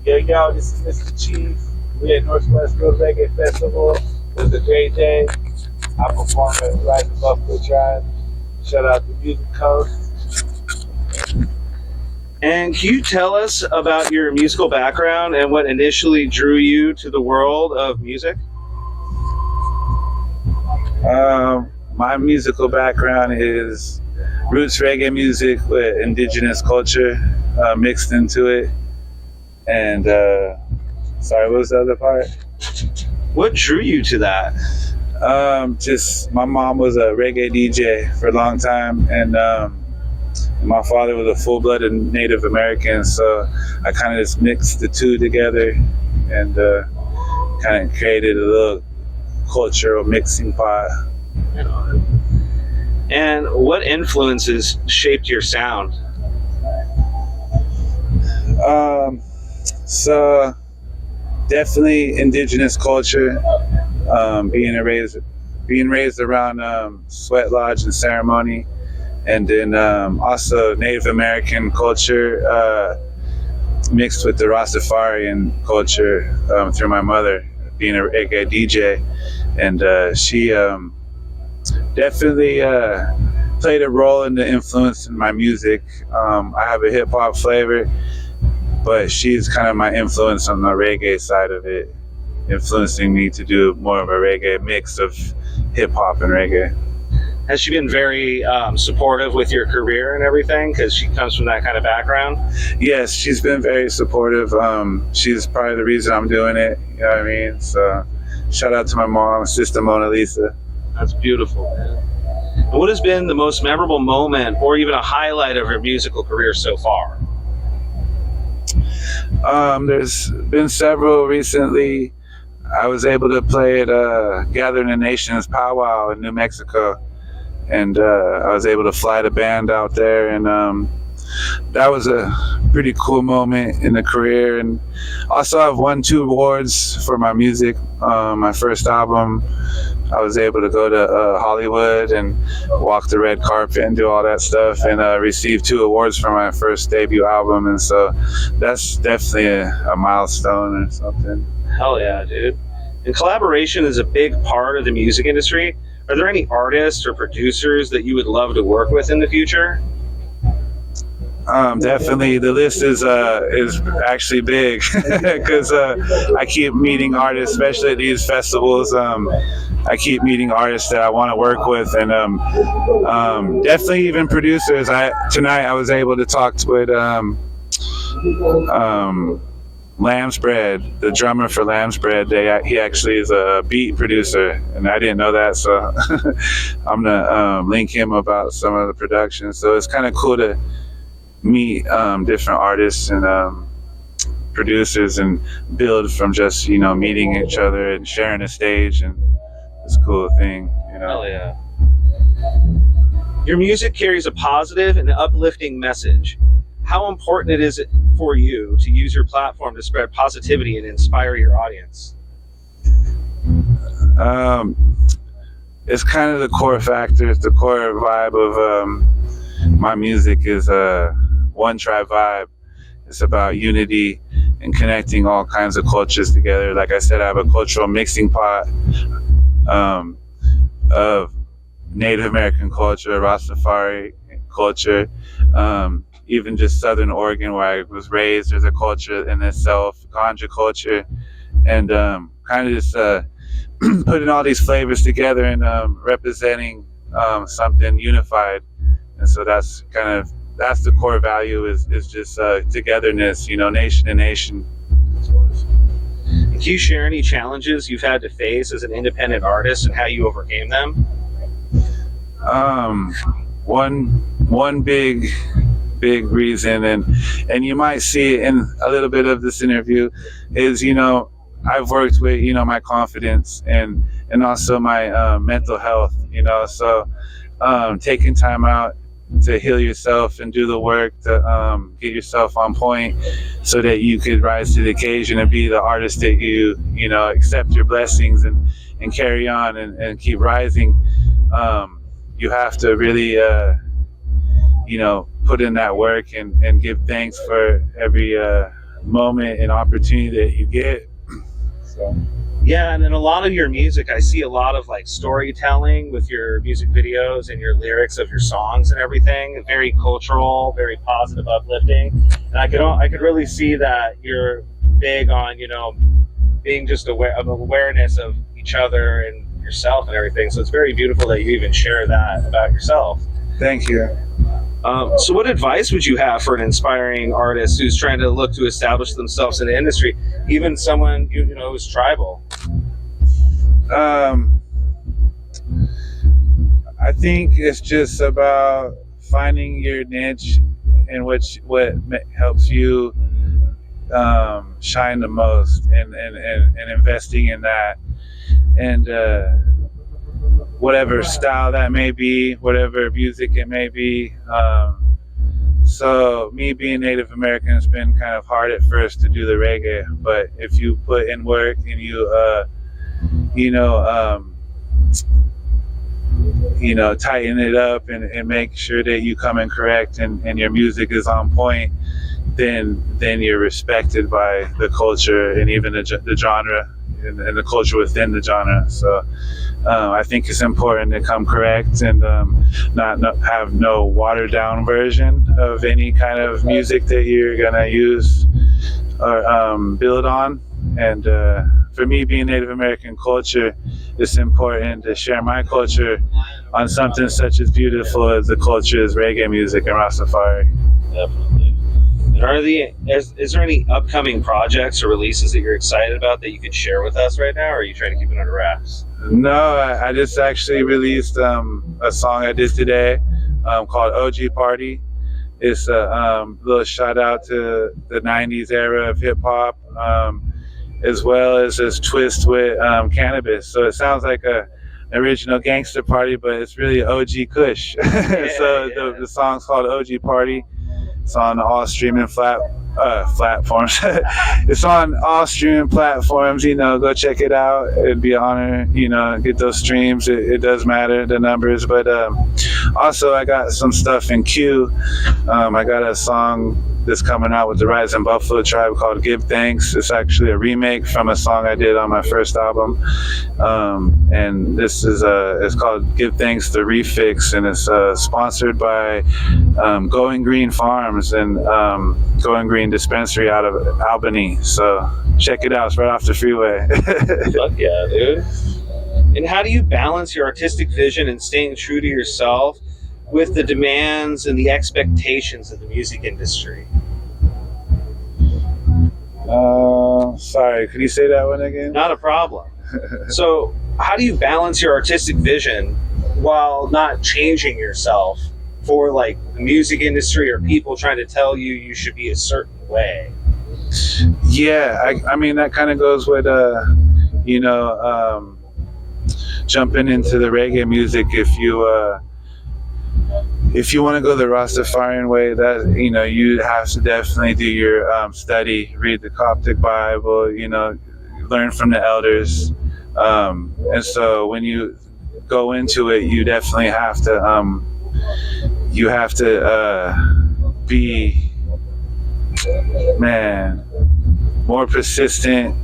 Yo, this is Mr. Chief. We at Northwest Real Reggae Festival. It was a great day. I performed at Rise of Buffalo Tribe. Shout out to Music Coast. And can you tell us about your musical background and what initially drew you to the world of music? My musical background is roots reggae music with indigenous culture mixed into it. And sorry, what was the other part? What drew you to that? Just my mom was a reggae DJ for a long time, and my father was a full-blooded Native American, so I kind of just mixed the two together and kind of created a little cultural mixing pot. And what influences shaped your sound? So definitely indigenous culture, being raised around sweat lodge and ceremony, and then also Native American culture mixed with the Rastafarian culture through my mother being a reggae DJ, and she definitely played a role in the influence in my music. I have a hip hop flavor, but she's kind of my influence on the reggae side of it, influencing me to do more of a reggae mix of hip hop and reggae. Has she been very supportive with your career and everything because she comes from that kind of background? Yes, she's been very supportive. She's probably the reason I'm doing it, you know what I mean? So shout out to my mom, Sister Mona Lisa. That's beautiful, man. And what has been the most memorable moment or even a highlight of your musical career so far? There's been several recently. I was able to play at Gathering the Nations powwow in New Mexico, and I was able to fly the band out there, and that was a pretty cool moment in the career. And also I've won 2 awards for my music. My first album, I was able to go to Hollywood and walk the red carpet and do all that stuff, and receive 2 awards for my first debut album. And so that's definitely a milestone or something. Hell yeah, dude. And collaboration is a big part of the music industry. Are there any artists or producers that you would love to work with in the future? Definitely, the list is actually big because I keep meeting artists, especially at these festivals. I keep meeting artists that I want to work with, and definitely even producers. Tonight I was able to talk with Lamb's Bread, the drummer for Lamb's Bread. He actually is a beat producer, and I didn't know that, so I'm gonna link him about some of the production. So it's kind of cool to meet different artists and producers and build from just meeting each other and sharing a stage, and it's a cool thing. Hell yeah. Your music carries a positive and uplifting message. How important is it for you to use your platform to spread positivity and inspire your audience? It's kind of the core factors, the core vibe of my music is one tribe vibe. It's about unity and connecting all kinds of cultures together. Like I said, I have a cultural mixing pot of Native American culture, Rastafari culture, even just Southern Oregon where I was raised. There's a culture in itself, Ganja culture, and kind of just putting all these flavors together and representing something unified. And so that's the core value is just togetherness, nation to nation. Can you share any challenges you've had to face as an independent artist and how you overcame them? One big reason, and you might see it in a little bit of this interview, is I've worked with my confidence and also my mental health. So taking time out to heal yourself and do the work to get yourself on point so that you could rise to the occasion and be the artist that you accept your blessings and carry on and keep rising. You have to really put in that work and give thanks for every moment and opportunity that you get. So. Yeah, and in a lot of your music, I see a lot of like storytelling with your music videos and your lyrics of your songs and everything. Very cultural, very positive, uplifting. And I could really see that you're big on, you know, being just aware of awareness of each other and yourself and everything. So it's very beautiful that you even share that about yourself. Thank you. So what advice would you have for an inspiring artist who's trying to look to establish themselves in the industry, even someone you know who's tribal? I think it's just about finding your niche and what helps you shine the most, and investing in that, and whatever style that may be, whatever music it may be. So me being Native American, it's been kind of hard at first to do the reggae, but if you put in work and you tighten it up and make sure that you come in correct and your music is on point, then you're respected by the culture and even the genre and the culture within the genre. So I think it's important to come correct and not have no watered down version of any kind of music that you're gonna use or build on. And for me, being Native American culture, it's important to share my culture on something such as beautiful as the culture is reggae music and Rastafari. Definitely. And is there any upcoming projects or releases that you're excited about that you could share with us right now, or are you trying to keep it under wraps? No, I just actually released a song I did today called OG Party. It's a little shout out to the 90s era of hip hop, as well as this twist with cannabis. So it sounds like an original gangster party, but it's really OG Kush. The song's called OG Party. It's on all streaming platforms. It's on all streaming platforms. Go check it out. It'd be an honor. Get those streams. It does matter, the numbers. But also, I got some stuff in queue. I got a song that's coming out with the Rising Buffalo Tribe called "Give Thanks." It's actually a remake from a song I did on my first album, and this is it's called "Give Thanks the Refix," and it's sponsored by Going Green Farms and Going Green Dispensary out of Albany. So check it out. It's right off the freeway. Fuck yeah, dude. And how do you balance your artistic vision and staying true to yourself with the demands and the expectations of the music industry? Sorry, could you say that one again? Not a problem. So how do you balance your artistic vision while not changing yourself for like the music industry or people trying to tell you should be a certain way? Yeah, I mean that kind of goes with jumping into the reggae music. If you want to go the Rastafarian way, that you have to definitely do your study, read the Coptic Bible, learn from the elders, and so when you go into it, you definitely have to be more persistent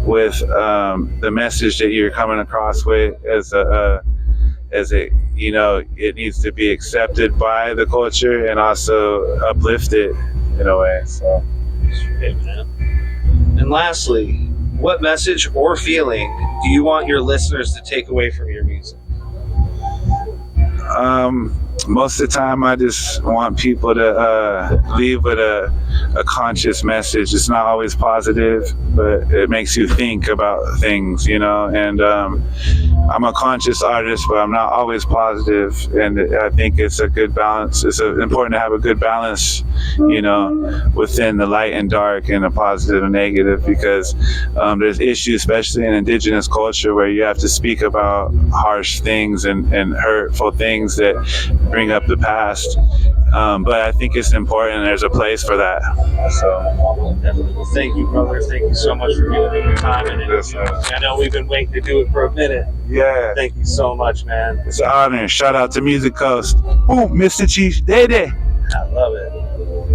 with the message that you're coming across with it needs to be accepted by the culture and also uplifted in a way. So. Okay, man. And lastly, what message or feeling do you want your listeners to take away from your music? Most of the time, I just want people to leave with a conscious message. It's not always positive, but it makes you think about things, and I'm a conscious artist, but I'm not always positive, and I think it's a good balance. It's important to have a good balance, within the light and dark and the positive and negative, because there's issues, especially in indigenous culture, where you have to speak about harsh things and hurtful things that bring up the past, but I think it's important. There's a place for that. So, well, thank you, brother. Thank you so much for giving me your time. And I know we've been waiting to do it for a minute. Yeah. Thank you so much, man. It's an honor. Shout out to Music Coast. Boom, Mr. Chief Day Day. I love it.